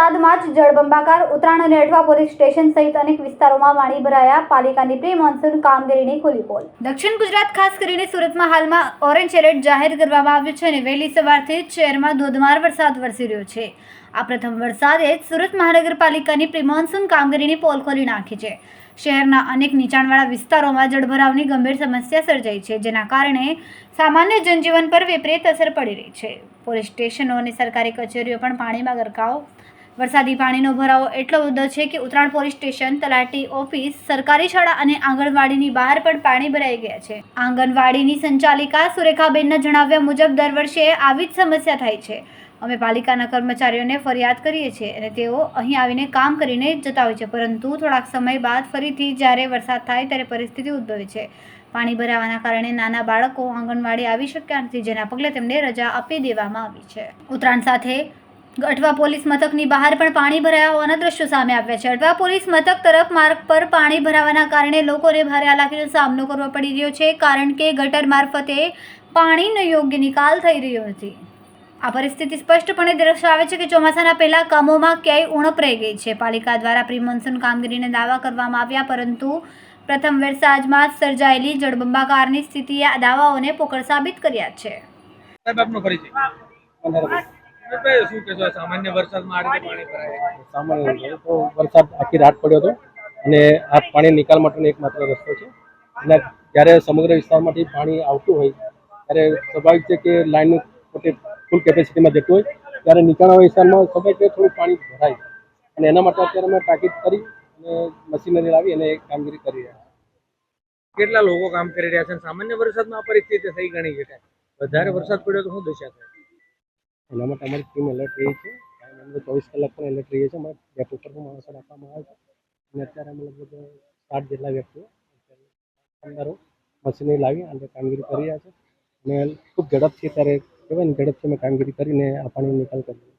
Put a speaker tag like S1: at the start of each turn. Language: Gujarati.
S1: વરસાદમાં જ જળબંબાકાર ઉત્તરાયણ અને અઠવા પોલીસ સ્ટેશન સહિત અનેક વિસ્તારોમાં પાણી ભરાયા. પાલિકાની પ્રી મોન્સૂન કામગીરીની ખુલ્લી પોલ. દક્ષિણ ગુજરાત ખાસ કરીને સુરતમાં હાલમાં ઓરેન્જ એલર્ટ જાહેર કરવામાં આવ્યું છે અને વહેલી સવારથી જ શહેરમાં ધોધમાર વરસાદ વરસી રહ્યો છે. આ પ્રથમ વરસાદે સુરત મહાનગરપાલિકાની પ્રી મોન્સૂન કામગીરીની પોલ ખોલી નાખી છે. શહેરના અનેક નીચાણવાળા વિસ્તારોમાં જળભરાવની ગંભીર સમસ્યા સર્જાઈ છે, જેના કારણે સામાન્ય જનજીવન પર વિપરીત અસર પડી રહી છે. પોલીસ સ્ટેશનો અને સરકારી કચેરીઓ પણ પાણીમાં ગરકાવ. વરસાદી પાણીનો ભરાવો એટલો બધો છે કે ઉત્તરાયણ પોલીસ સ્ટેશન, તલાટી ઓફિસ, સરકારી શાળા અને આંગણવાડીની બહાર પણ પાણી ભરાઈ ગયા છે. આંગણવાડીની સંચાલિકા સુરેખાબેનના જણાવ્યા મુજબ દર વર્ષે આવી જ સમસ્યા થાય છે. અમે પાલિકાના કર્મચારીઓને ફરિયાદ કરીએ છીએ અને તેઓ અહીં આવીને કામ કરીને જતા હોય છે, પરંતુ થોડાક સમય બાદ ફરીથી જ્યારે વરસાદ થાય ત્યારે પરિસ્થિતિ ઉદ્ભવે છે. પાણી ભરાવાના કારણે નાના બાળકો આંગણવાડી આવી શક્યા નથી, જેના પગલે તેમને રજા આપી દેવામાં આવી છે. ઉત્તરાયણ સાથે અઠવા પોલીસ મથકની બહાર પણ પાણી ભરાયા હોવાના દ્રશ્યો સામે આવ્યા છે. અઠવા પોલીસ મથક તરફ માર્ગ પર પાણી ભરાવાના કારણે લોકોને ભારે હાલાકીનો સામનો કરવો પડી રહ્યો છે, કારણ કે ગટર મારફતે પાણીનો યોગ્ય નિકાલ થઈ રહ્યો નથી. આ પરિસ્થિતિ સ્પષ્ટપણે દર્શાવે છે કે ચોમાસાના પહેલા કામોમાં ક્યાંય ઉણપ રહી ગઈ છે. પાલિકા દ્વારા પ્રી મોન્સૂન કામગીરીને દાવા કરવામાં આવ્યા, પરંતુ પ્રથમ વરસાદમાં સર્જાયેલી જળબંબાકારની સ્થિતિએ આ દાવાઓને પોકળ સાબિત કર્યા છે.
S2: સામાન્ય વરસાદમાં આ રીતે પાણી ભરાય?
S3: સામાન્ય તો વરસાદ આખી રાત પડ્યો હતો અને આ પાણી નિકાલ માટેનો એકમાત્ર રસ્તો છે. અને જ્યારે સમગ્ર વિસ્તારમાંથી પાણી આવતું હોય ત્યારે સ્વાભાવિક છે કે લાઈનનું પોતે ફૂલ કેપેસિટીમાં જતું હોય ત્યારે નીચાણવાળા વિસ્તારમાં સ્વાભાવિક છે થોડું પાણી ભરાય, અને એના માટે અત્યારે અમે તાકીદ કરી અને મશીનરી લાવી અને કામગીરી કરી રહ્યા છીએ.
S2: કેટલા લોકો કામ કરી રહ્યા છે? સામાન્ય વરસાદમાં આ પરિસ્થિતિ થઈ ગણી છે, વધારે વરસાદ પડ્યો તો શું દશા થાય?
S3: એના માટે અમારી ટીમ એલર્ટ રહી છે. અમે 24 કલાક પણ એલર્ટ રહીએ છીએ. અમારે ડેપો પર પણ માણસો રાખવામાં આવે છે અને અત્યારે અમે લગભગ 60 જેટલા વ્યક્તિઓ કામદારો મશીનરી લાવી અને કામગીરી કરી રહ્યા છે અને ખૂબ ઝડપથી અત્યારે કહેવાય ને ઝડપથી અમે કામગીરી કરીને આ પાણીનો નિકાલ કરીએ.